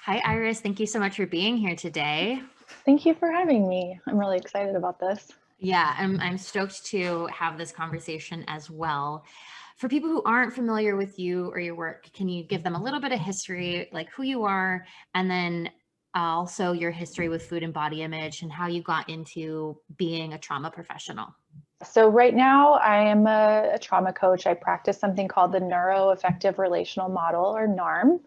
Hi, Iris. Thank you so much for being here today. Thank you for having me. I'm really excited about this. Yeah, I'm stoked to have this conversation as well. For people who aren't familiar with you or your work, can you give them a little bit of history, like who you are, and then also your history with food and body image and how you got into being a trauma professional? So, right now, I am a trauma coach. I practice something called the Neuroaffective Relational Model, or NARM.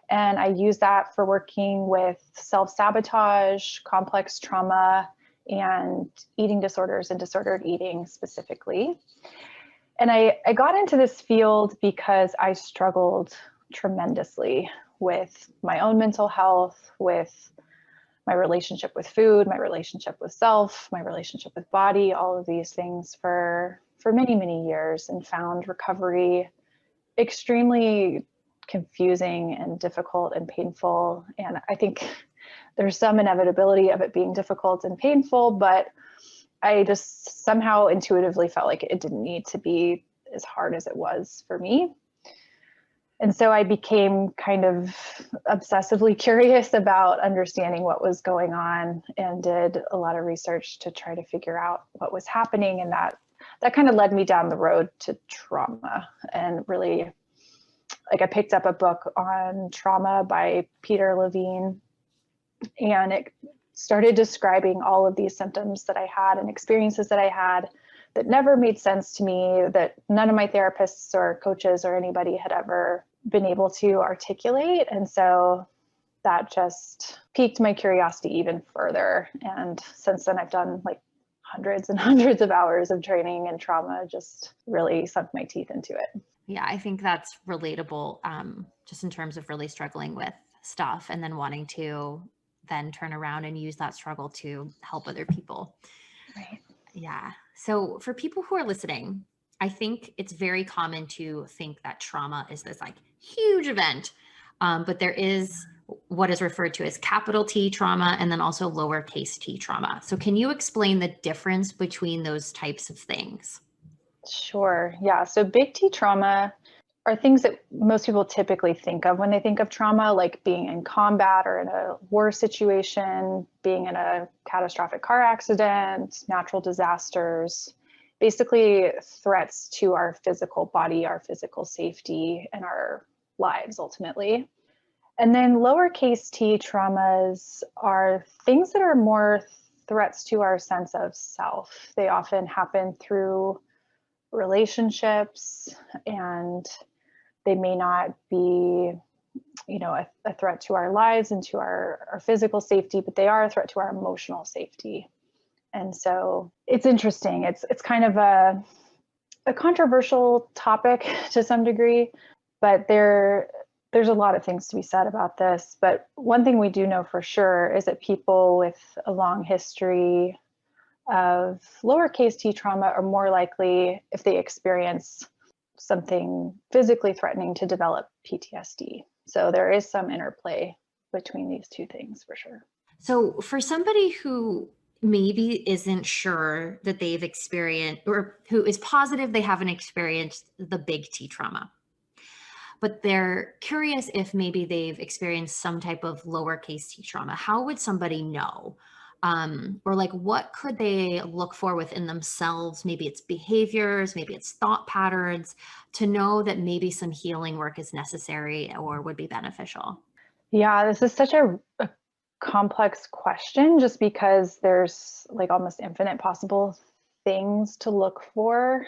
And I use that for working with self sabotage, complex trauma, and eating disorders and disordered eating specifically. And I got into this field because I struggled tremendously with my own mental health, with my relationship with food, my relationship with self, my relationship with body, all of these things for many, many years, and found recovery extremely confusing and difficult and painful. And I think there's some inevitability of it being difficult and painful, but I just somehow intuitively felt like it didn't need to be as hard as it was for me. And so I became kind of obsessively curious about understanding what was going on and did a lot of research to try to figure out what was happening. And that kind of led me down the road to trauma. And really, like, I picked up a book on trauma by Peter Levine, and it started describing all of these symptoms that I had and experiences that I had that never made sense to me, that none of my therapists or coaches or anybody had ever been able to articulate. And so that just piqued my curiosity even further. And since then, I've done like hundreds and hundreds of hours of training in trauma, just really sunk my teeth into it. Yeah, I think that's relatable, just in terms of really struggling with stuff and then wanting to then turn around and use that struggle to help other people. Right. Yeah. So for people who are listening, I think it's very common to think that trauma is this like huge event, but there is what is referred to as capital T trauma and then also lowercase t trauma. So can you explain the difference between those types of things? Sure. Yeah. So big T trauma are things that most people typically think of when they think of trauma, like being in combat or in a war situation, being in a catastrophic car accident, natural disasters, basically threats to our physical body, our physical safety, and our lives ultimately. And then lowercase t traumas are things that are more threats to our sense of self. They often happen through relationships, and they may not be, a threat to our lives and to our physical safety, but they are a threat to our emotional safety. And so it's interesting. It's kind of a controversial topic to some degree, but there's a lot of things to be said about this. But one thing we do know for sure is that people with a long history of lowercase t trauma are more likely, if they experience something physically threatening, to develop PTSD. So there is some interplay between these two things for sure. So for somebody who maybe isn't sure that they've experienced or who is positive they haven't experienced the big T trauma, but they're curious if maybe they've experienced some type of lowercase t trauma, how would somebody know? Or like, what could they look for within themselves? Maybe it's behaviors, maybe it's thought patterns to know that maybe some healing work is necessary or would be beneficial. Yeah, this is such a complex question just because there's like almost infinite possible things to look for.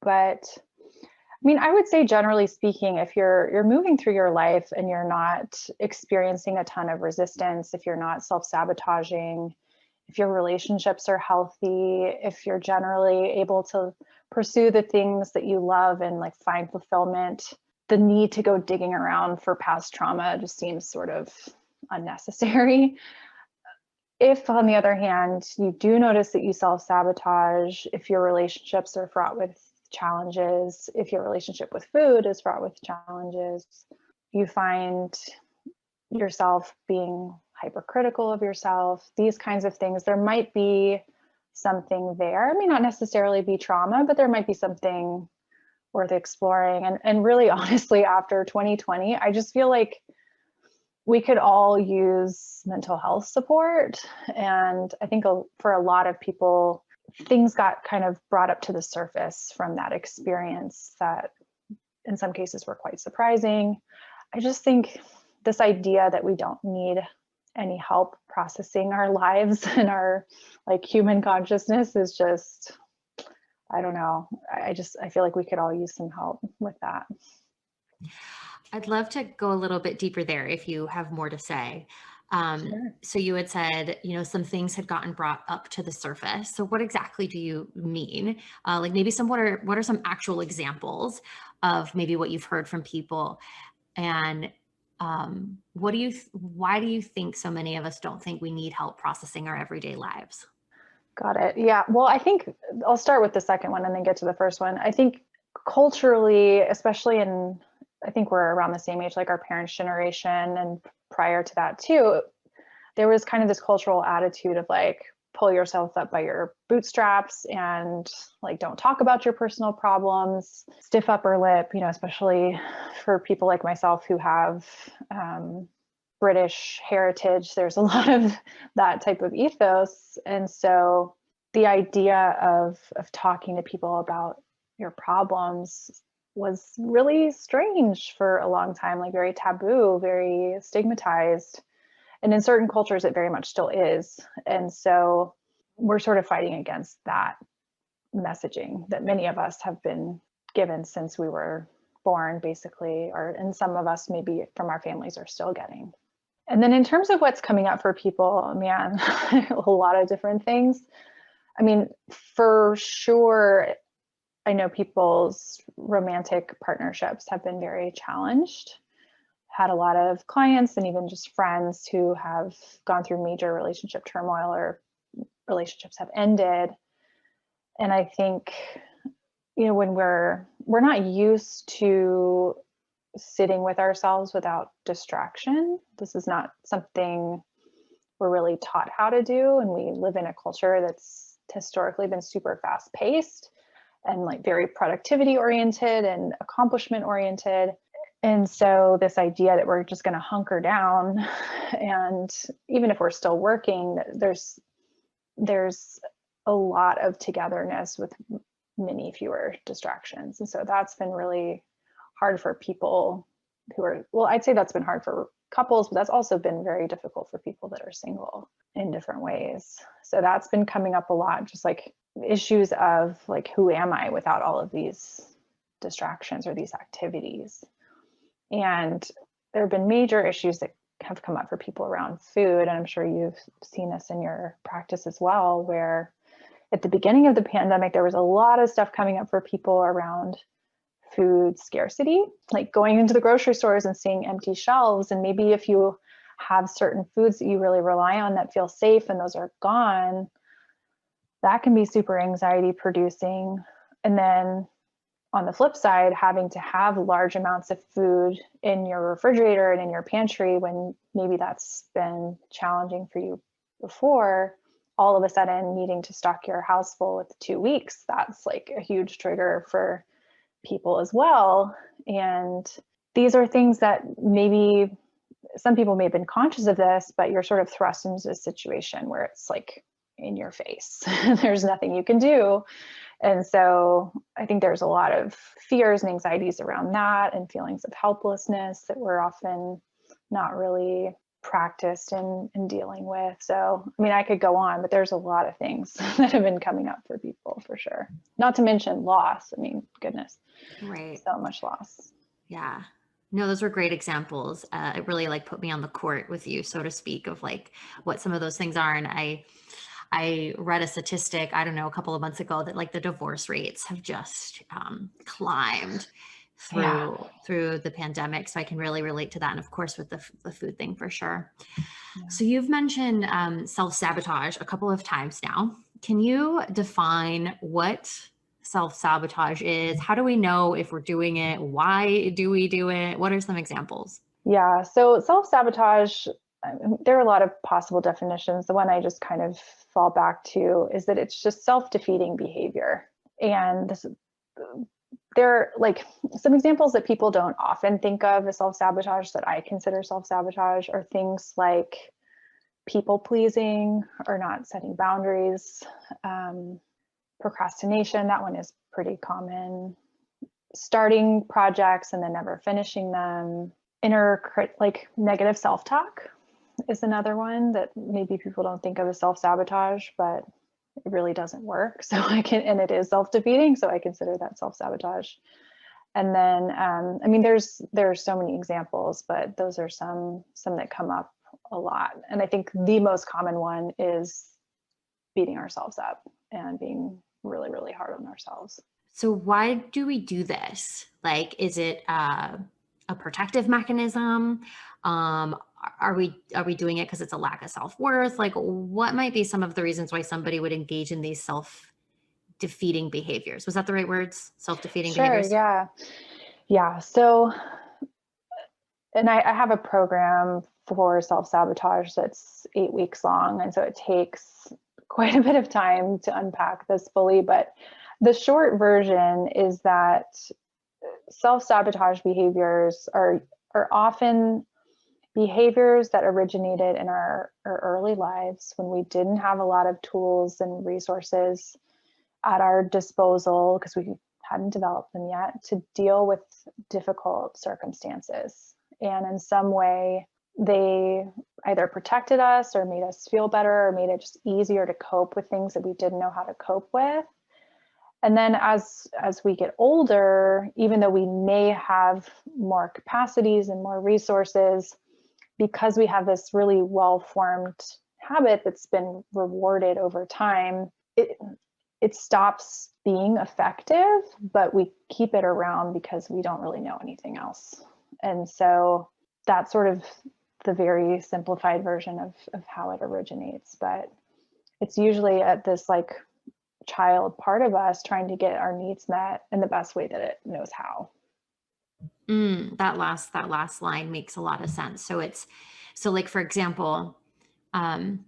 But I mean, I would say generally speaking, if you're moving through your life and you're not experiencing a ton of resistance, if you're not self-sabotaging, if your relationships are healthy, if you're generally able to pursue the things that you love and like find fulfillment, the need to go digging around for past trauma just seems sort of unnecessary. If, on the other hand, you do notice that you self sabotage, if your relationships are fraught with challenges, if your relationship with food is fraught with challenges, you find yourself being hypercritical of yourself, these kinds of things, there might be something there. It may not necessarily be trauma, but there might be something worth exploring. And really, honestly, after 2020, I just feel like we could all use mental health support. And I think for a lot of people, things got kind of brought up to the surface from that experience that in some cases were quite surprising. I just think this idea that we don't need any help processing our lives and our like human consciousness is just, I don't know. I feel like we could all use some help with that. I'd love to go a little bit deeper there if you have more to say. Sure. So you had said, some things had gotten brought up to the surface. So what exactly do you mean? Like maybe what are some actual examples of maybe what you've heard from people? And why do you think so many of us don't think we need help processing our everyday lives? Got it. Yeah. Well, I think I'll start with the second one and then get to the first one. I think culturally, especially I think we're around the same age, like our parents' generation and prior to that too, there was kind of this cultural attitude of like, pull yourself up by your bootstraps and like, don't talk about your personal problems, stiff upper lip, especially for people like myself who have British heritage. There's a lot of that type of ethos. And so the idea of talking to people about your problems was really strange for a long time, like very taboo, very stigmatized. And in certain cultures, it very much still is. And so we're sort of fighting against that messaging that many of us have been given since we were born, basically, and some of us maybe from our families are still getting. And then in terms of what's coming up for people, man, a lot of different things. I mean, for sure, I know people's romantic partnerships have been very challenged. Had a lot of clients and even just friends who have gone through major relationship turmoil or relationships have ended. And I think, when we're not used to sitting with ourselves without distraction, this is not something we're really taught how to do. And we live in a culture that's historically been super fast paced and like very productivity oriented and accomplishment oriented. And so this idea that we're just going to hunker down, and even if we're still working, there's a lot of togetherness with many fewer distractions. And so that's been really hard for people I'd say that's been hard for couples, but that's also been very difficult for people that are single in different ways. So that's been coming up a lot, just like issues of like, who am I without all of these distractions or these activities? And there have been major issues that have come up for people around food. And I'm sure you've seen this in your practice as well, where at the beginning of the pandemic, there was a lot of stuff coming up for people around food scarcity, like going into the grocery stores and seeing empty shelves. And maybe if you have certain foods that you really rely on that feel safe and those are gone, that can be super anxiety producing. And then on the flip side, having to have large amounts of food in your refrigerator and in your pantry when maybe that's been challenging for you before, all of a sudden needing to stock your house full with 2 weeks, that's like a huge trigger for people as well. And these are things that maybe some people may have been conscious of this, but you're sort of thrust into a situation where it's like in your face. There's nothing you can do. And so I think there's a lot of fears and anxieties around that and feelings of helplessness that we're often not really practiced in dealing with. So, I mean, I could go on, but there's a lot of things that have been coming up for people for sure. Not to mention loss. I mean, goodness, Right. so much loss. Yeah. No, those were great examples. It really like put me on the court with you, so to speak, of like what some of those things are. And I read a statistic, I don't know, a couple of months ago that like the divorce rates have just climbed through the pandemic. So I can really relate to that. And of course, with the food thing for sure. Yeah. So you've mentioned self-sabotage a couple of times now. Can you define what self-sabotage is? How do we know if we're doing it? Why do we do it? What are some examples? Yeah. So self-sabotage, there are a lot of possible definitions. The one I just kind of fall back to is that it's just self-defeating behavior. And this there, like, some examples that people don't often think of as self-sabotage that I consider self-sabotage are things like people pleasing or not setting boundaries, procrastination, that one is pretty common, starting projects and then never finishing them, like negative self-talk is another one that maybe people don't think of as self-sabotage, but it really doesn't work. So and it is self-defeating. So I consider that self-sabotage. And then, I mean, there are so many examples, but those are some that come up a lot. And I think the most common one is beating ourselves up and being really, really hard on ourselves. So why do we do this? Like, is it a protective mechanism? Are we doing it because it's a lack of self-worth? Like, what might be some of the reasons why somebody would engage in these self-defeating behaviors? Was that the right words? Self-defeating Sure. behaviors? Yeah. Yeah. So, and I have a program for self-sabotage that's 8 weeks long. And so it takes quite a bit of time to unpack this fully. But the short version is that self-sabotage behaviors are often behaviors that originated in our early lives when we didn't have a lot of tools and resources at our disposal because we hadn't developed them yet to deal with difficult circumstances. And in some way, they either protected us or made us feel better or made it just easier to cope with things that we didn't know how to cope with. And then as we get older, even though we may have more capacities and more resources, because we have this really well-formed habit that's been rewarded over time, it stops being effective, but we keep it around because we don't really know anything else. And so that's sort of the very simplified version of how it originates. But it's usually at this like child part of us trying to get our needs met in the best way that it knows how. That last line makes a lot of sense. So like, for example, um,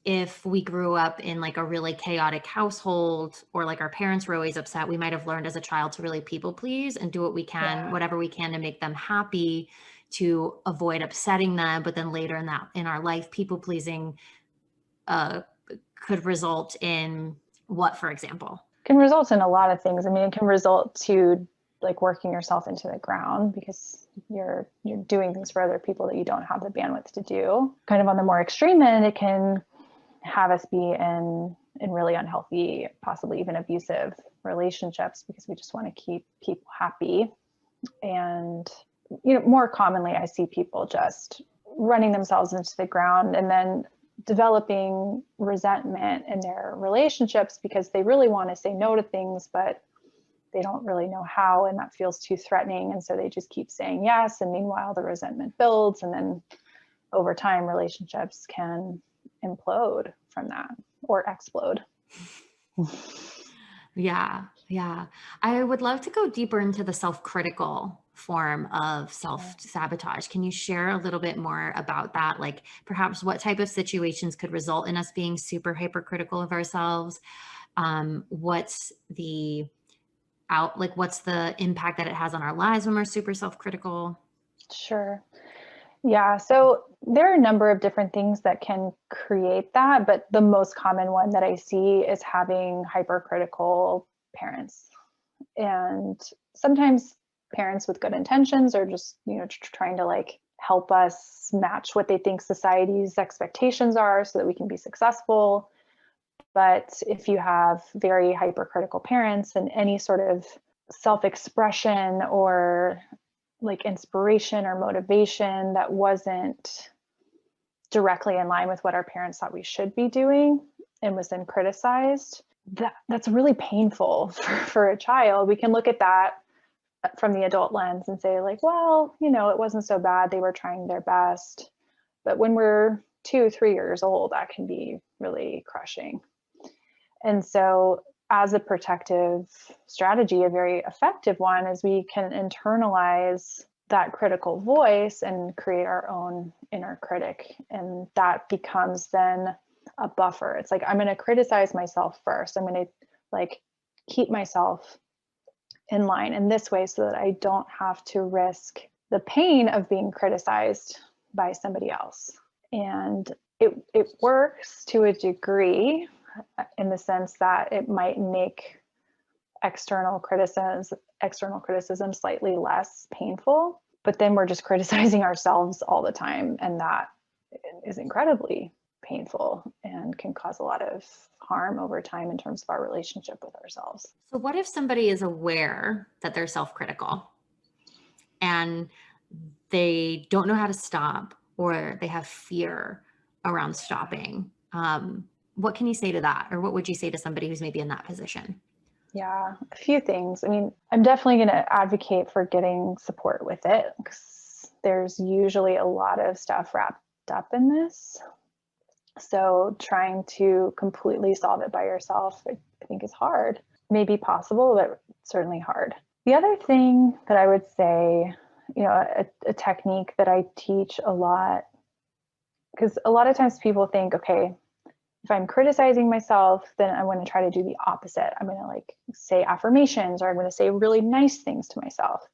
if we grew up in like a really chaotic household or like our parents were always upset, we might have learned as a child to really people please and do what we can, Yeah. whatever we can to make them happy to avoid upsetting them. But then later in our life, people pleasing uh, could result in what, for example? Can result in a lot of things. I mean, it can result to like working yourself into the ground because you're doing things for other people that you don't have the bandwidth to do. Kind of on the more extreme end, it can have us be in really unhealthy, possibly even abusive relationships because we just want to keep people happy. And more commonly I see people just running themselves into the ground and then developing resentment in their relationships because they really want to say no to things, but they don't really know how, and that feels too threatening. And so they just keep saying yes. And meanwhile, the resentment builds. And then over time, relationships can implode from that or explode. Yeah. I would love to go deeper into the self-critical form of self-sabotage. Can you share a little bit more about that? Like perhaps what type of situations could result in us being super hypercritical of ourselves? What's the what's the impact that it has on our lives when we're super self-critical? Sure. Yeah. So there are a number of different things that can create that, but the most common one that I see is having hypercritical parents. And sometimes parents with good intentions are just, trying to like help us match what they think society's expectations are so that we can be successful. But if you have very hypercritical parents and any sort of self-expression or like inspiration or motivation that wasn't directly in line with what our parents thought we should be doing and was then criticized, that's really painful for a child. We can look at that from the adult lens and say like, well, it wasn't so bad. They were trying their best. But when we're 2-3 years old, that can be really crushing. And so as a protective strategy, a very effective one is we can internalize that critical voice and create our own inner critic. And that becomes then a buffer. It's like, I'm going to criticize myself first. I'm going to like keep myself in line in this way so that I don't have to risk the pain of being criticized by somebody else. And it works to a degree in the sense that it might make external criticism slightly less painful, but then we're just criticizing ourselves all the time, and that is incredibly painful and can cause a lot of harm over time in terms of our relationship with ourselves. So what if somebody is aware that they're self-critical and they don't know how to stop, or they have fear around stopping? What can you say to that? Or what would you say to somebody who's maybe in that position? Yeah, a few things. I mean, I'm definitely going to advocate for getting support with it, because there's usually a lot of stuff wrapped up in this. So trying to completely solve it by yourself, I think is hard. Maybe possible, but certainly hard. The other thing that I would say, a technique that I teach a lot, because a lot of times people think, okay, if I'm criticizing myself, then I'm going to try to do the opposite. I'm going to like say affirmations, or I'm going to say really nice things to myself.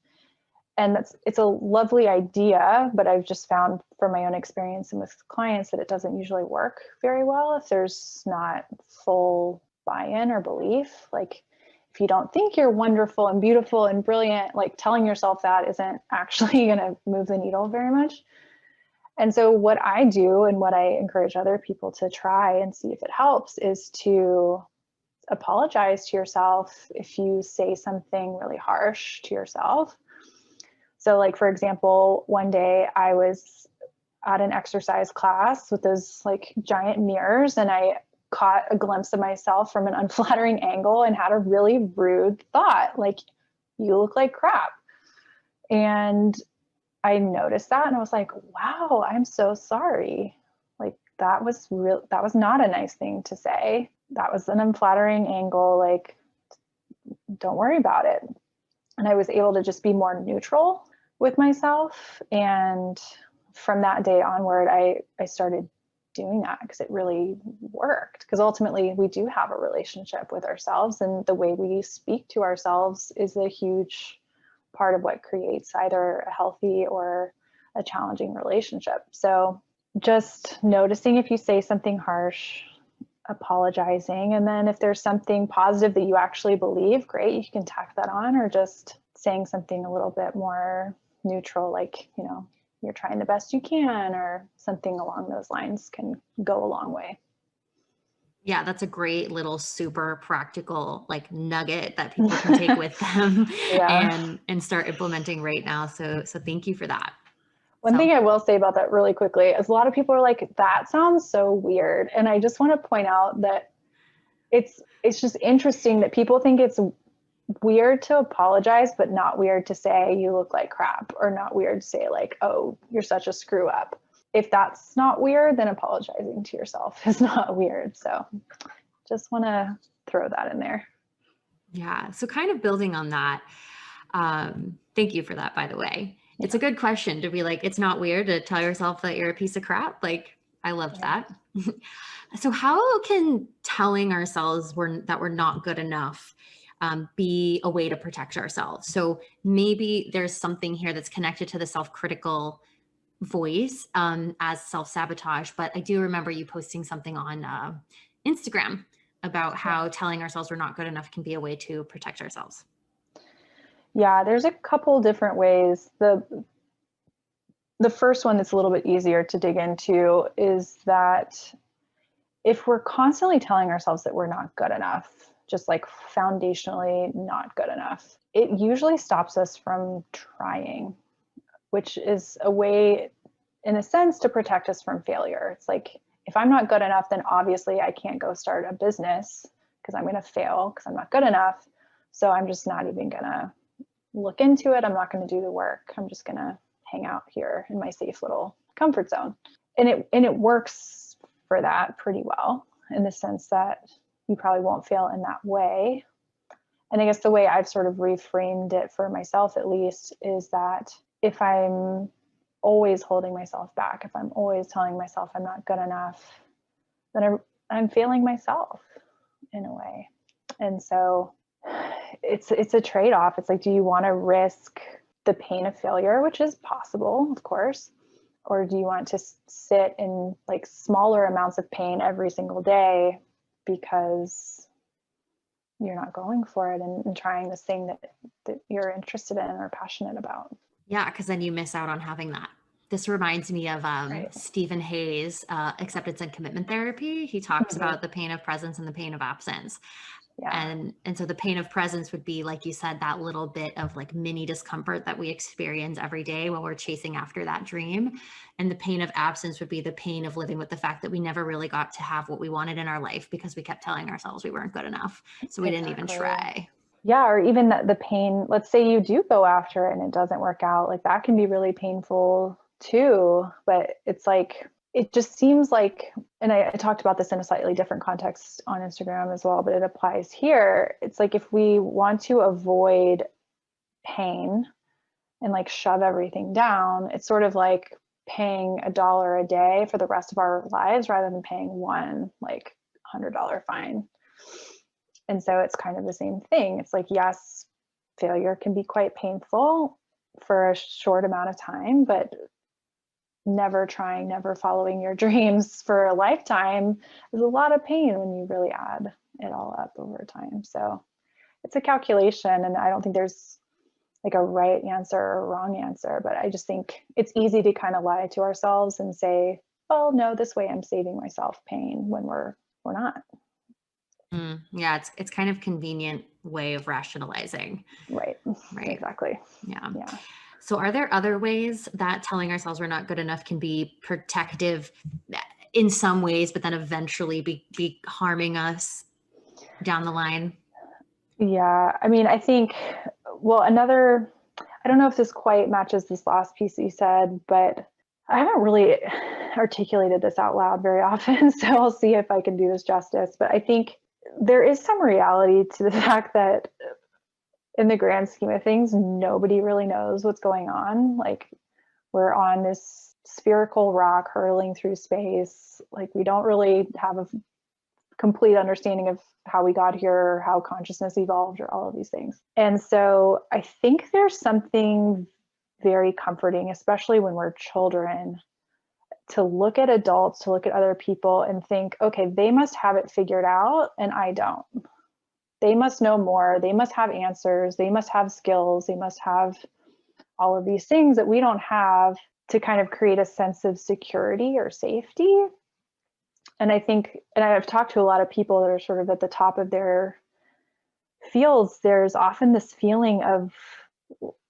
And it's a lovely idea, but I've just found from my own experience and with clients that it doesn't usually work very well if there's not full buy-in or belief. Like if you don't think you're wonderful and beautiful and brilliant, like telling yourself that isn't actually going to move the needle very much. And so what I do, and what I encourage other people to try and see if it helps, is to apologize to yourself if you say something really harsh to yourself. So like, for example, one day I was at an exercise class with those like giant mirrors, and I caught a glimpse of myself from an unflattering angle and had a really rude thought, like, you look like crap. And I noticed that and I was like, wow, I'm so sorry. Like that was not a nice thing to say. That was an unflattering angle. Like, don't worry about it. And I was able to just be more neutral with myself. And from that day onward, I started doing that because it really worked. Because ultimately we do have a relationship with ourselves, and the way we speak to ourselves is a huge part of what creates either a healthy or a challenging relationship. So just noticing if you say something harsh, apologizing, and then if there's something positive that you actually believe, great, you can tack that on, or just saying something a little bit more neutral, like, you're trying the best you can, or something along those lines can go a long way. Yeah, that's a great little super practical like nugget that people can take with them Yeah. and start implementing right now. So thank you for that. One So thing I will say about that really quickly is a lot of people are like, that sounds so weird. And I just want to point out that it's just interesting that people think it's weird to apologize, but not weird to say you look like crap, or not weird to say like, oh, you're such a screw up. If that's not weird, then apologizing to yourself is not weird. So just want to throw that in there. yeah, so kind of building on that. Thank you for that, by the way. Yeah. It's a good question to be like, it's not weird to tell yourself that you're a piece of crap. Like, I loved Yeah. that. So how can telling ourselves that we're not good enough be a way to protect ourselves? So maybe there's something here that's connected to the self-critical voice as self-sabotage. But I do remember you posting something on Instagram about how telling ourselves we're not good enough can be a way to protect ourselves. Yeah, there's a couple different ways. The first one that's a little bit easier to dig into is that if we're constantly telling ourselves that we're not good enough, just like foundationally not good enough, it usually stops us from trying, which is a way, in a sense, to protect us from failure. It's like, if I'm not good enough, then obviously I can't go start a business because I'm going to fail because I'm not good enough. So I'm just not even going to look into it. I'm not going to do the work. I'm just going to hang out here in my safe little comfort zone. And it works for that pretty well, in the sense that you probably won't fail in that way. And I guess the way I've sort of reframed it for myself, at least, is that if I'm always holding myself back, if I'm always telling myself I'm not good enough, then I'm failing myself in a way. And so it's a trade-off. It's like, do you want to risk the pain of failure, which is possible, of course, or do you want to sit in like smaller amounts of pain every single day because you're not going for it and trying this thing that you're interested in or passionate about? Yeah, because then you miss out on having that. This reminds me of Right. Stephen Hayes, acceptance and commitment therapy. He talks about the pain of presence and the pain of absence. Yeah. And so the pain of presence would be, like you said, that little bit of like mini discomfort that we experience every day when we're chasing after that dream. And the pain of absence would be the pain of living with the fact that we never really got to have what we wanted in our life because we kept telling ourselves we weren't good enough. So we didn't even try. Yeah, or even the pain, let's say you do go after it and it doesn't work out, like that can be really painful too. But it's like, it just seems like, and I talked about this in a slightly different context on Instagram as well, but it applies here. It's like, if we want to avoid pain and like shove everything down, it's sort of like paying $1 a day for the rest of our lives rather than paying one like $100 fine. And so it's kind of the same thing. It's like, yes, failure can be quite painful for a short amount of time, but never trying, never following your dreams for a lifetime is a lot of pain when you really add it all up over time. So it's a calculation, and I don't think there's like a right answer or a wrong answer, but I just think it's easy to kind of lie to ourselves and say, well, no, this way I'm saving myself pain, when we're not. Yeah, it's kind of convenient way of rationalizing. Right. Right. Exactly. Yeah. Yeah. So are there other ways that telling ourselves we're not good enough can be protective in some ways, but then eventually be harming us down the line? Yeah. I mean, I think, well, I don't know if this quite matches this last piece that you said, but I haven't really articulated this out loud very often. So I'll see if I can do this justice. But I think there is some reality to the fact that in the grand scheme of things, nobody really knows what's going on. Like, we're on this spherical rock hurtling through space. Like, we don't really have a complete understanding of how we got here, or how consciousness evolved, or all of these things. And so I think there's something very comforting, especially when we're children, to look at adults, to look at other people and think, okay, they must have it figured out and I don't. They must know more. They must have answers. They must have skills. They must have all of these things that we don't have, to kind of create a sense of security or safety. And I think, and I've talked to a lot of people that are sort of at the top of their fields, there's often this feeling of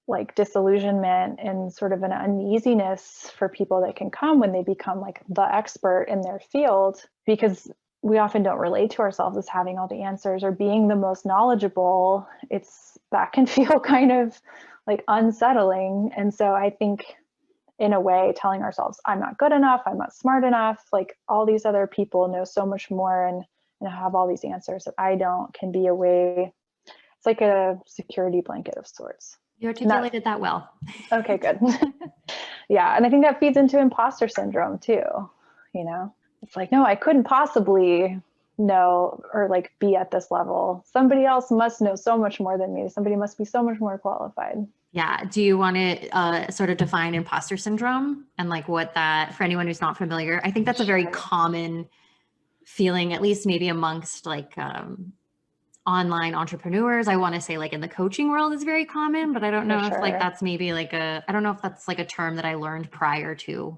like disillusionment and sort of an uneasiness for people that can come when they become like the expert in their field, because we often don't relate to ourselves as having all the answers or being the most knowledgeable. That can feel kind of like unsettling. And so I think, in a way, telling ourselves, I'm not good enough, I'm not smart enough, like all these other people know so much more and have all these answers that I don't, can be a way, it's like a security blanket of sorts. You articulated that well. Okay, good. Yeah. And I think that feeds into imposter syndrome too. It's like, no, I couldn't possibly know or like be at this level. Somebody else must know so much more than me. Somebody must be so much more qualified. Yeah. Do you want to sort of define imposter syndrome and like what that, for anyone who's not familiar? I think that's a very common feeling, at least maybe amongst like online entrepreneurs. I want to say like in the coaching world is very common, but I don't know if like that's maybe like I don't know if that's like a term that I learned prior to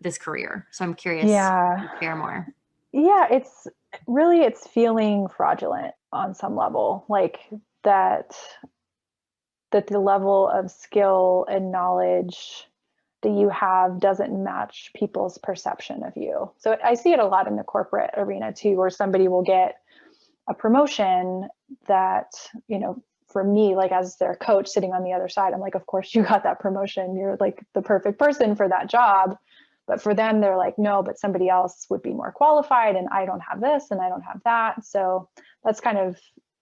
this career. So I'm curious to share more. Yeah, it's feeling fraudulent on some level, like that the level of skill and knowledge that you have doesn't match people's perception of you. So I see it a lot in the corporate arena too, where somebody will get a promotion that, for me, like as their coach sitting on the other side, I'm like, of course you got that promotion. You're like the perfect person for that job. But for them, they're like, no, but somebody else would be more qualified and I don't have this and I don't have that. So that's kind of,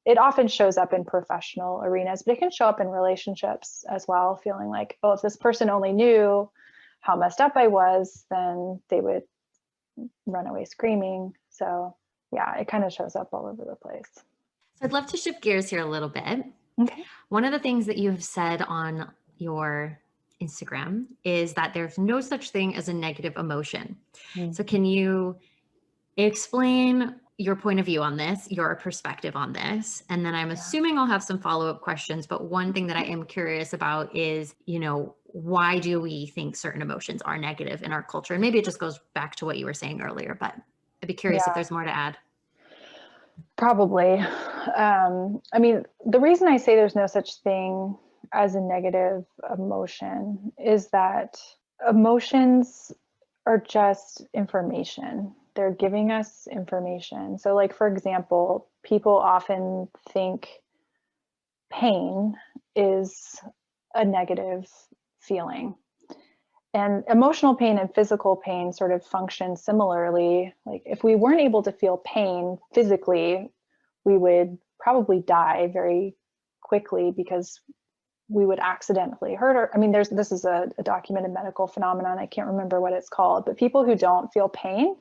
it often shows up in professional arenas, but it can show up in relationships as well, feeling like, oh, if this person only knew how messed up I was, then they would run away screaming. So yeah, it kind of shows up all over the place. So I'd love to shift gears here a little bit. Okay. One of the things that you have said on your Instagram is that there's no such thing as a negative emotion. Mm. So can you explain your point of view on this, your perspective on this? And then I'm Yeah. assuming I'll have some follow-up questions, but one thing that I am curious about is, why do we think certain emotions are negative in our culture? And maybe it just goes back to what you were saying earlier, but I'd be curious if Yeah, there's more to add. probably. I mean, the reason I say there's no such thing as a negative emotion is that emotions are just information. They're giving us information. So, like, for example, people often think pain is a negative feeling. And emotional pain and physical pain sort of function similarly. Like, if we weren't able to feel pain physically, we would probably die very quickly because we would accidentally hurt our, I mean, this is a documented medical phenomenon. I can't remember what it's called, but people who don't feel pain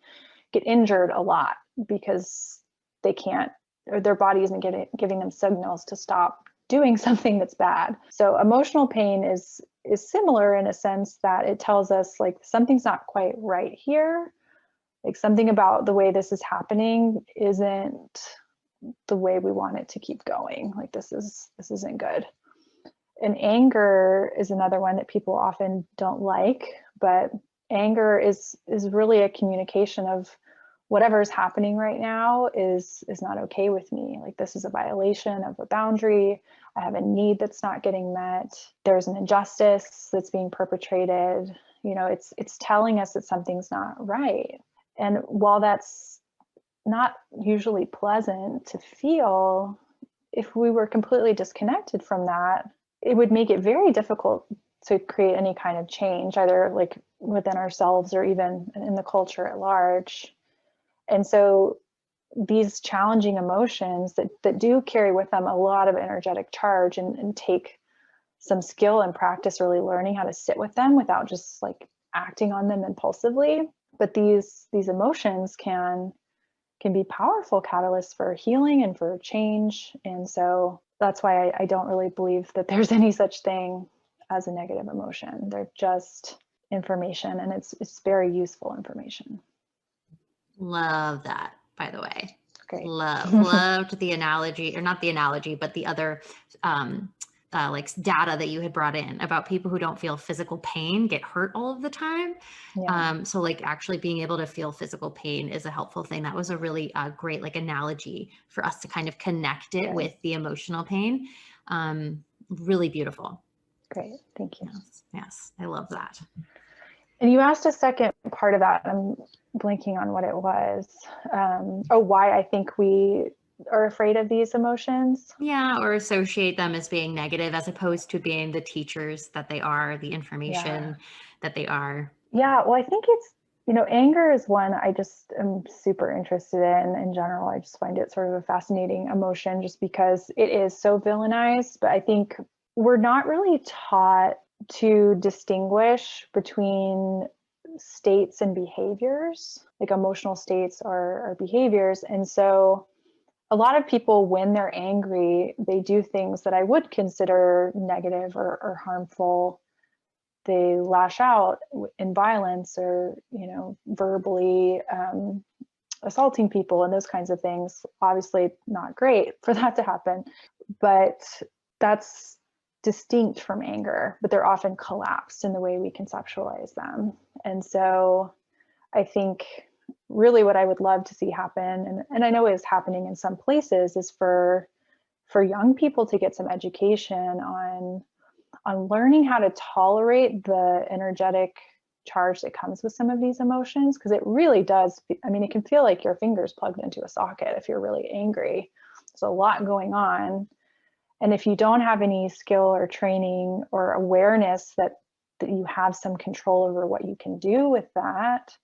get injured a lot because they can't, or their body isn't giving them signals to stop doing something that's bad. So emotional pain is similar in a sense that it tells us like something's not quite right here. Like something about the way this is happening isn't the way we want it to keep going. Like this isn't good. And anger is another one that people often don't like, but anger is really a communication of whatever is happening right now is not okay with me. Like this is a violation of a boundary. I have a need that's not getting met. There's an injustice that's being perpetrated. It's telling us that something's not right. And while that's not usually pleasant to feel, if we were completely disconnected from that, it would make it very difficult to create any kind of change, either like within ourselves or even in the culture at large. And so these challenging emotions that do carry with them a lot of energetic charge and take some skill and practice really learning how to sit with them without just like acting on them impulsively. But these emotions can be powerful catalysts for healing and for change. And so that's why I don't really believe that there's any such thing as a negative emotion. They're just information, and it's very useful information. Love that, by the way. Great. Loved the analogy, or not the analogy, but the other like data that you had brought in about people who don't feel physical pain get hurt all of the time. Yeah. So like actually being able to feel physical pain is a helpful thing. That was a really great like analogy for us to kind of connect it Good. with the emotional pain. Really beautiful. Great. Thank you. Yes, I love that. And you asked a second part of that. I'm blanking on what it was. Why I think we are afraid of these emotions. Yeah, or associate them as being negative as opposed to being the teachers that they are, the information that they are. Yeah, well, I think it's, anger is one I just am super interested in general. I just find it sort of a fascinating emotion just because it is so villainized. But I think we're not really taught to distinguish between states and behaviors, like emotional states or behaviors. And so a lot of people, when they're angry, they do things that I would consider negative or harmful. They lash out in violence or verbally assaulting people and those kinds of things. Obviously not great for that to happen, but that's distinct from anger, but they're often collapsed in the way we conceptualize them. And so I think really what I would love to see happen, and I know is happening in some places, is for young people to get some education on learning how to tolerate the energetic charge that comes with some of these emotions, because it really does. I mean, it can feel like your fingers plugged into a socket if you're really angry. There's a lot going on. And if you don't have any skill or training or awareness that you have some control over what you can do with that,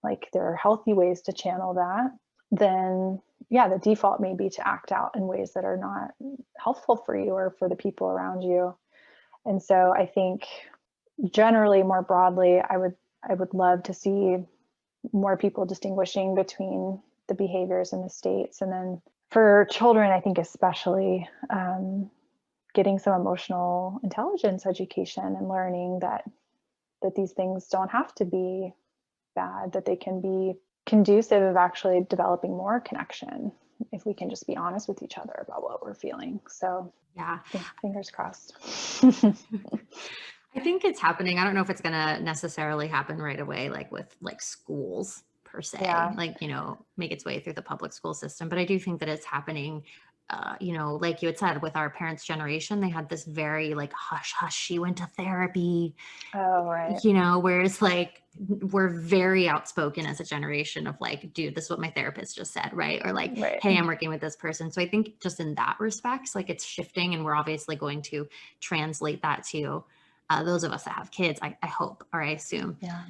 like there are healthy ways to channel that, then yeah, the default may be to act out in ways that are not helpful for you or for the people around you. And so I think generally, more broadly, I would love to see more people distinguishing between the behaviors and the states. And then for children, I think especially getting some emotional intelligence education and learning that these things don't have to be bad, that they can be conducive of actually developing more connection if we can just be honest with each other about what we're feeling. So Yeah. Fingers crossed. I think it's happening. I don't know if it's going to necessarily happen right away, like with like schools per se, Yeah. like, make its way through the public school system. But I do think that it's happening, like you had said, with our parents' generation, they had this very like hush hush, she went to therapy, Oh, right. whereas like we're very outspoken as a generation of like, dude, this is what my therapist just said, right? Or like, Right. hey, I'm working with this person. So I think just in that respect, like it's shifting, and we're obviously going to translate that to those of us that have kids, I hope, or I assume. Yeah.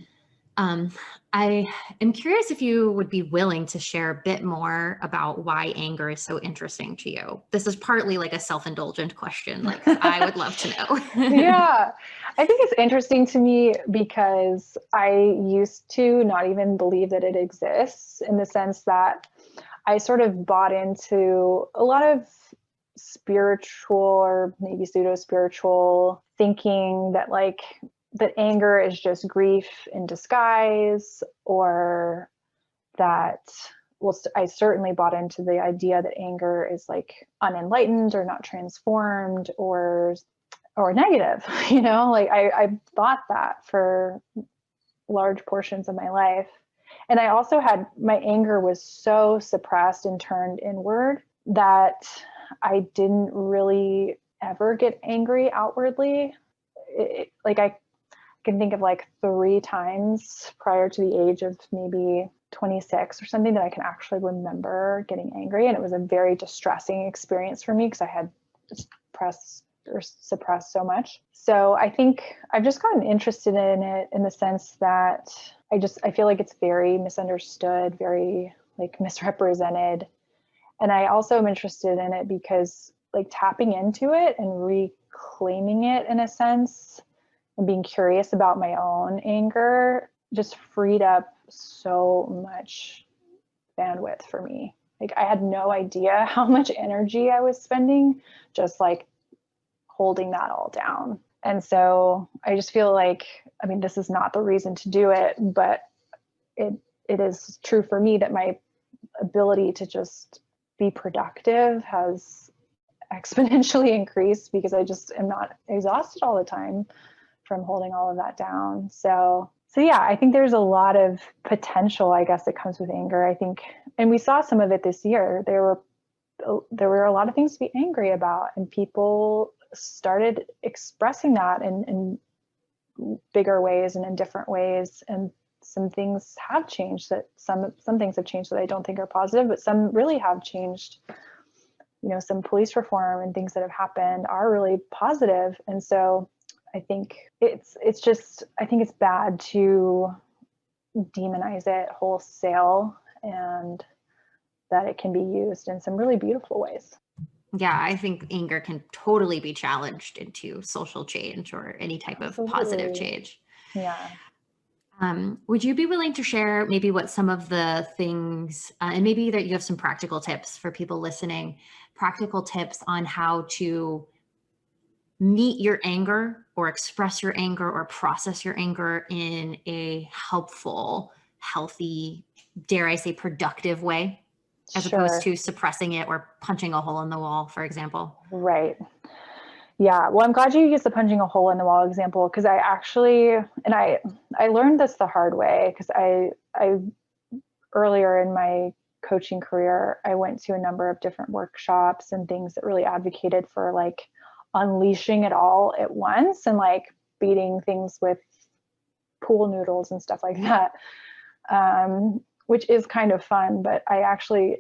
I am curious if you would be willing to share a bit more about why anger is so interesting to you. This is partly like a self-indulgent question, like, 'cause I would love to know. Yeah. I think it's interesting to me because I used to not even believe that it exists, in the sense that I sort of bought into a lot of spiritual or maybe pseudo spiritual thinking that that anger is just grief in disguise, or that, well, I certainly bought into the idea that anger is like unenlightened or not transformed or negative. Like I thought that for large portions of my life. And I also had, my anger was so suppressed and turned inward that I didn't really ever get angry outwardly. Like I can think of like 3 times prior to the age of maybe 26 or something that I can actually remember getting angry. And it was a very distressing experience for me because I had suppressed so much. So I think I've just gotten interested in it in the sense that I feel like it's very misunderstood, very like misrepresented. And I also am interested in it because like tapping into it and reclaiming it in a sense and being curious about my own anger just freed up so much bandwidth for me. Like I had no idea how much energy I was spending just like holding that all down. And so I just feel like, I mean, this is not the reason to do it, but it is true for me that my ability to just be productive has exponentially increased because I just am not exhausted all the time from holding all of that down. So yeah, I think there's a lot of potential, I guess, that comes with anger. I think, and we saw some of it this year. There were a lot of things to be angry about, and people started expressing that in bigger ways and in different ways. And some things have changed, that some things have changed that I don't think are positive, but some really have changed. Some police reform and things that have happened are really positive. And so I think it's just, I think it's bad to demonize it wholesale, and that it can be used in some really beautiful ways. Yeah, I think anger can totally be challenged into social change or any type of positive change. Yeah. Would you be willing to share maybe what some of the things, and maybe that you have some practical tips for people listening, practical tips on how to meet your anger or express your anger or process your anger in a helpful, healthy, dare I say, productive way, as opposed to suppressing it or punching a hole in the wall, for example? Right. Yeah. Well, I'm glad you used the punching a hole in the wall example, because I actually, and I learned this the hard way, because I earlier in my coaching career, I went to a number of different workshops and things that really advocated for like unleashing it all at once and like beating things with pool noodles and stuff like that, which is kind of fun. But I actually,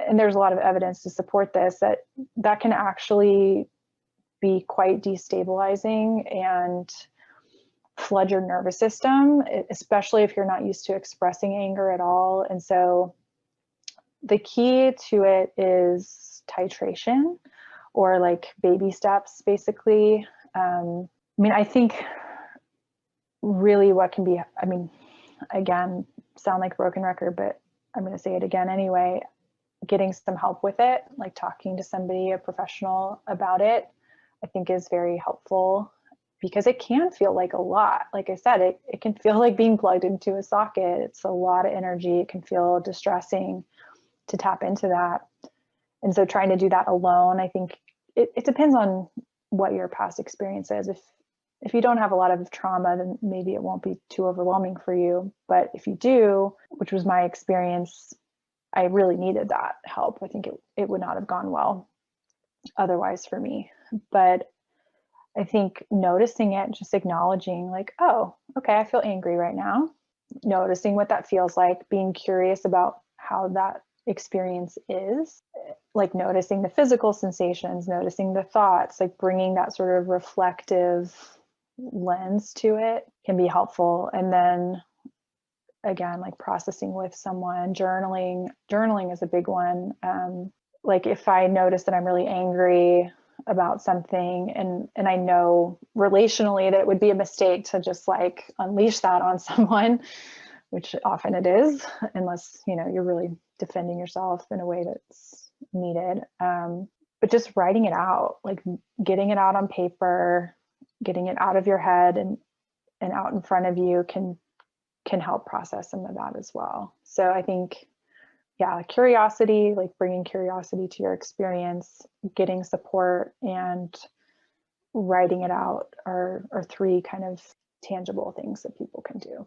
and there's a lot of evidence to support this, that can actually be quite destabilizing and flood your nervous system, especially if you're not used to expressing anger at all. And so the key to it is titration, or like baby steps, basically. I think really what can be, again, sound like a broken record, but I'm going to say it again anyway. getting some help with it, like talking to somebody, a professional about it, I think is very helpful, because it can feel like a lot. Like I said, it can feel like being plugged into a socket. It's a lot of energy. It can feel distressing to tap into that. And so trying to do that alone, I think it depends on what your past experience is. If you don't have a lot of trauma, then maybe it won't be too overwhelming for you. But if you do, which was my experience, I really needed that help. I think it would not have gone well otherwise for me. But I think noticing it, just acknowledging like, oh, okay, I feel angry right now. Noticing what that feels like, being curious about how that experience is, like noticing the physical sensations, noticing the thoughts, like bringing that sort of reflective lens to it can be helpful. And then again, like processing with someone, journaling is a big one. Like if I notice that I'm really angry about something, and I know relationally that it would be a mistake to just like unleash that on someone, which often it is, unless you're really defending yourself in a way that's needed. But just writing it out, like getting it out on paper, getting it out of your head and out in front of you can help process some of that as well. So I think, yeah, curiosity, like bringing curiosity to your experience, getting support, and writing it out are three kind of tangible things that people can do.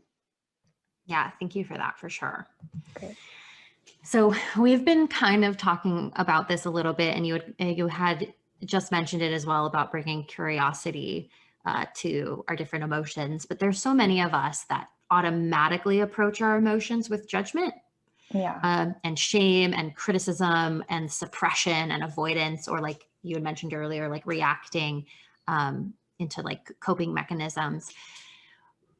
Yeah, thank you for that, for sure. Great. So we've been kind of talking about this a little bit, and you had just mentioned it as well about bringing curiosity to our different emotions. But there's so many of us that automatically approach our emotions with judgment, Yeah. and shame and criticism and suppression and avoidance, or like you had mentioned earlier, like reacting into like coping mechanisms.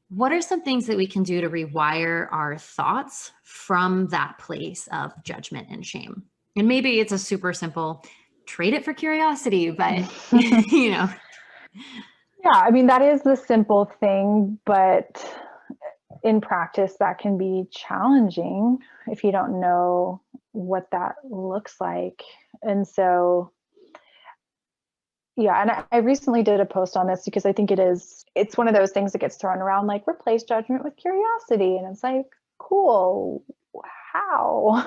What are some things that we can do to rewire our thoughts from that place of judgment and shame? And maybe it's a super simple trade it for curiosity, but Yeah, I mean, that is the simple thing, but in practice, that can be challenging if you don't know what that looks like. And so, yeah, and I recently did a post on this because I think it's one of those things that gets thrown around, like replace judgment with curiosity. And it's like, cool, how?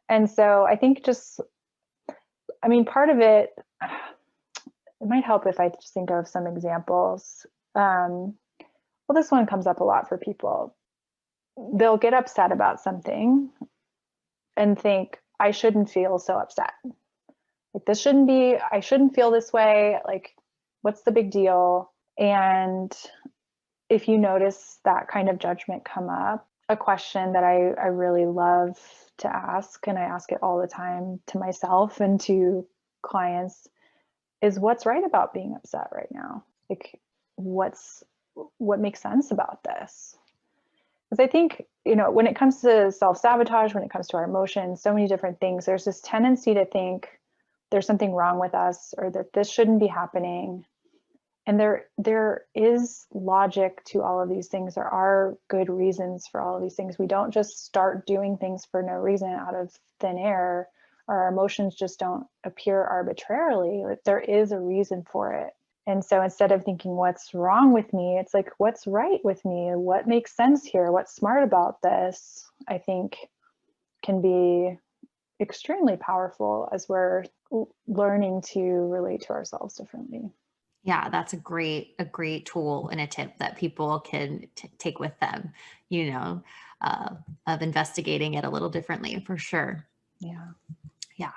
And so I think part of it might help if I just think of some examples. Well, this one comes up a lot for people. They'll get upset about something and think, I shouldn't feel so upset. Like I shouldn't feel this way. Like, what's the big deal? And if you notice that kind of judgment come up, a question that I really love to ask, and I ask it all the time to myself and to clients, is what's right about being upset right now? Like, what makes sense about this? Because I think, when it comes to self-sabotage, when it comes to our emotions, so many different things, there's this tendency to think there's something wrong with us, or that this shouldn't be happening. And there is logic to all of these things. There are good reasons for all of these things. We don't just start doing things for no reason out of thin air. Our emotions just don't appear arbitrarily. Like, there is a reason for it. And so instead of thinking what's wrong with me, it's like, what's right with me? What makes sense here? What's smart about this? I think can be extremely powerful as we're learning to relate to ourselves differently. Yeah, that's a great tool and a tip that people can take with them, you know, of investigating it a little differently, for sure. Yeah. Yeah.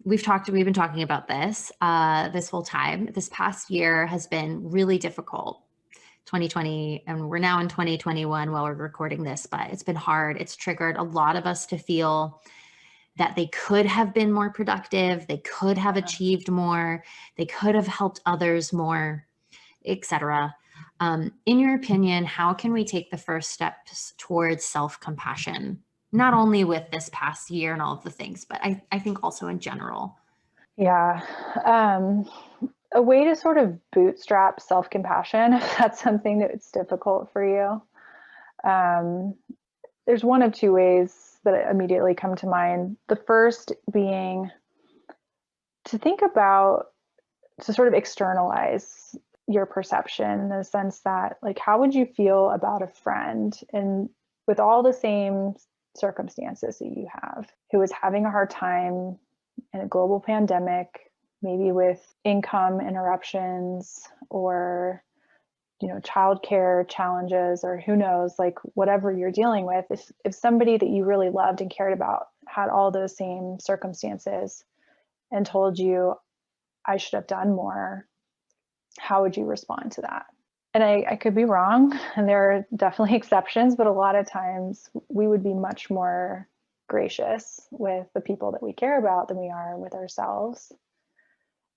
We've been talking about this whole time. This past year has been really difficult. 2020, and we're now in 2021 while we're recording this, but it's been hard. It's triggered a lot of us to feel that they could have been more productive, they could have achieved more, they could have helped others more, etc. In your opinion, how can we take the first steps towards self-compassion, not only with this past year and all of the things, but I think also in general? Yeah. A way to sort of bootstrap self-compassion, if that's something that's difficult for you. There's one of two ways that immediately come to mind. The first being to think about, to sort of externalize your perception in the sense that, like, how would you feel about a friend and with all the same circumstances that you have, who is having a hard time in a global pandemic, maybe with income interruptions or, you know, childcare challenges, or who knows, like whatever you're dealing with, if somebody that you really loved and cared about had all those same circumstances and told you, I should have done more, how would you respond to that? And I could be wrong, and there are definitely exceptions, but a lot of times we would be much more gracious with the people that we care about than we are with ourselves.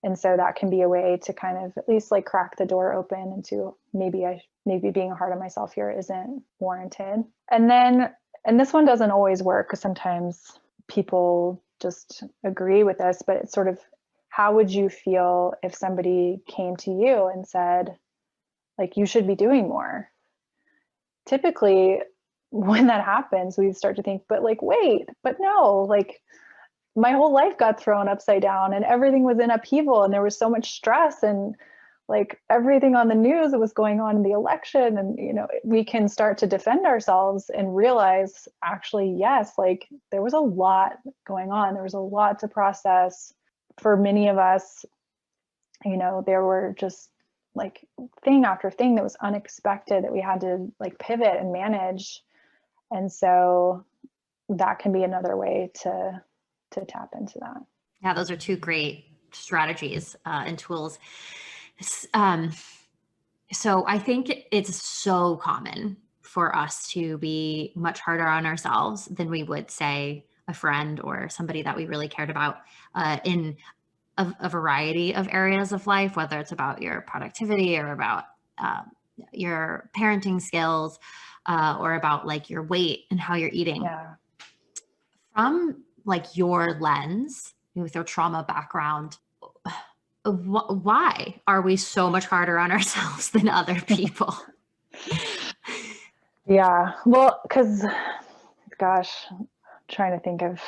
And so that can be a way to kind of at least like crack the door open into maybe being hard on myself here isn't warranted. And then, and this one doesn't always work because sometimes people just agree with us, but it's sort of, how would you feel if somebody came to you and said, like, you should be doing more? Typically, when that happens, we start to think, but like, wait, but no, like, my whole life got thrown upside down and everything was in upheaval and there was so much stress and like everything on the news that was going on in the election. And, you know, we can start to defend ourselves and realize, actually, yes, like there was a lot going on. There was a lot to process. For many of us, you know, there were just like thing after thing that was unexpected that we had to like pivot and manage. And so that can be another way to tap into that. Yeah, those are two great strategies and tools. So I think it's so common for us to be much harder on ourselves than we would, say, a friend or somebody that we really cared about in a variety of areas of life, whether it's about your productivity or about your parenting skills or about like your weight and how you're eating. Yeah. From like your lens with your trauma background, why are we so much harder on ourselves than other people? Yeah. Well, because, gosh, I'm trying to think of,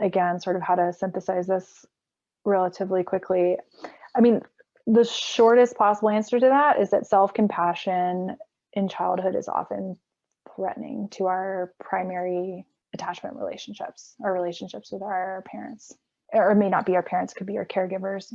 again, sort of how to synthesize this relatively quickly. I mean, the shortest possible answer to that is that self-compassion in childhood is often threatening to our primary attachment relationships, our relationships with our parents, or it may not be our parents, could be our caregivers.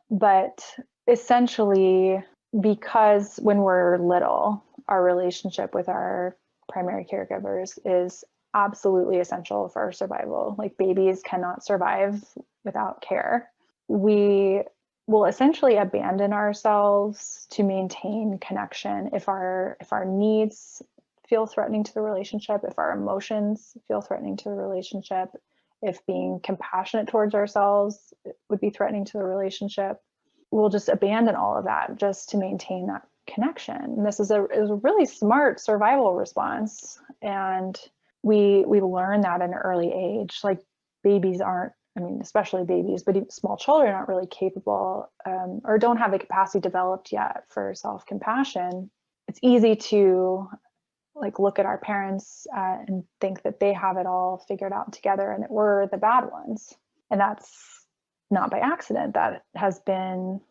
But essentially, because when we're little, our relationship with our primary caregivers is absolutely essential for our survival. Like babies cannot survive without care. We will essentially abandon ourselves to maintain connection if our needs feel threatening to the relationship, if our emotions feel threatening to the relationship, if being compassionate towards ourselves would be threatening to the relationship. We'll just abandon all of that just to maintain that connection. And this is a really smart survival response. And we learn that at an early age. Like babies aren't, I mean, especially babies, but even small children aren't really capable or don't have the capacity developed yet for self-compassion. It's easy to like look at our parents and think that they have it all figured out together and that we're the bad ones. And that's not by accident. That has been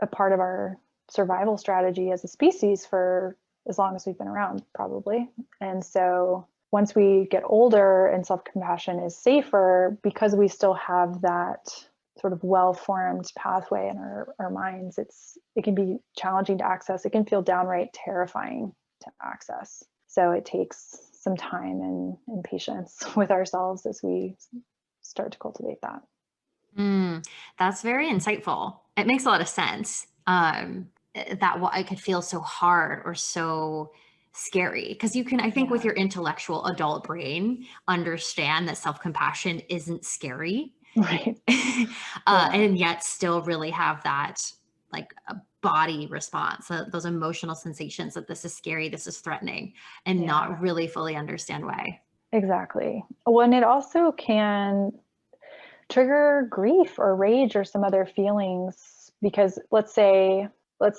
a part of our survival strategy as a species for as long as we've been around, probably. And so once we get older and self-compassion is safer, because we still have that sort of well-formed pathway in our minds, it can be challenging to access. It can feel downright terrifying to access. So it takes some time and patience with ourselves as we start to cultivate that. That's very insightful. It makes a lot of sense. That why it could feel so hard or so scary, because you can, I think, with your intellectual adult brain, understand that self-compassion isn't scary, Right. and yet still really have that like a body response, those emotional sensations that this is scary, this is threatening, and not really fully understand why. Exactly. Well, and it also can trigger grief or rage or some other feelings, because let's say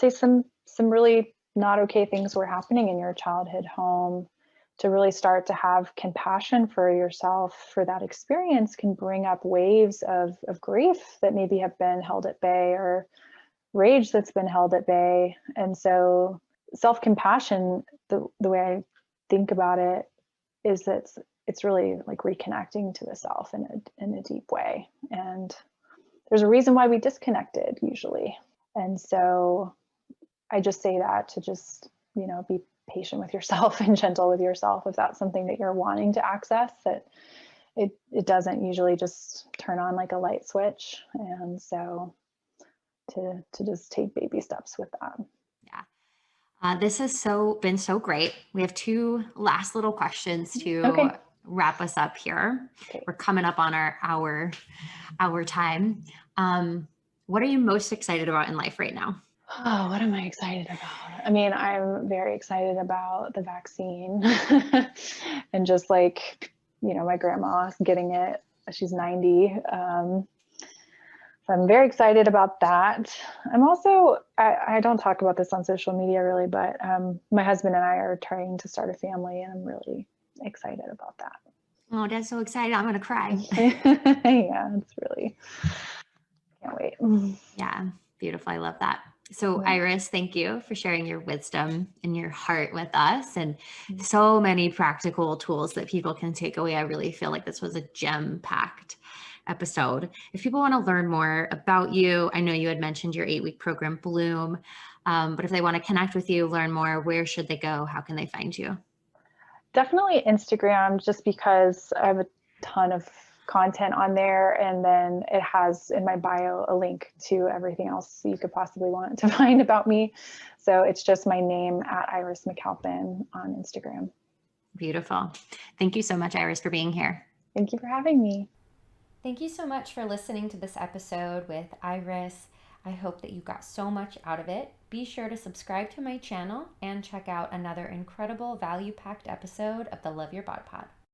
some really not okay things were happening in your childhood home. to really start to have compassion for yourself for that experience can bring up waves of grief that maybe have been held at bay, or rage that's been held at bay. And so self-compassion, the way I think about it, is that it's really like reconnecting to the self in a deep way. And there's a reason why we disconnected usually. And so I just say that to just, be patient with yourself and gentle with yourself if that's something that you're wanting to access, that it doesn't usually just turn on like a light switch. And so to just take baby steps with that. Yeah. This has been so great. We have two last little questions to Okay. wrap us up here. Okay. We're coming up on our hour time. What are you most excited about in life right now? Oh, what am I excited about? I mean, I'm very excited about the vaccine and just like, my grandma getting it. She's 90. So I'm very excited about that. I'm also, I don't talk about this on social media really, but my husband and I are trying to start a family, and I'm really excited about that. Oh, that's so exciting. I'm going to cry. Yeah, it's really, can't wait. Yeah, beautiful. I love that. So, Yeah. Iris, thank you for sharing your wisdom and your heart with us, and so many practical tools that people can take away. I really feel like this was a gem-packed episode. If people want to learn more about you, I know you had mentioned your 8-week program, Bloom, but if they want to connect with you, learn more, where should they go? How can they find you? Definitely Instagram, just because I have a ton of content on there. And then it has in my bio a link to everything else you could possibly want to find about me. So it's just my name at Iris McAlpin on Instagram. Beautiful. Thank you so much, Iris, for being here. Thank you for having me. Thank you so much for listening to this episode with Iris. I hope that you got so much out of it. Be sure to subscribe to my channel and check out another incredible value-packed episode of the Love Your Bod Pod.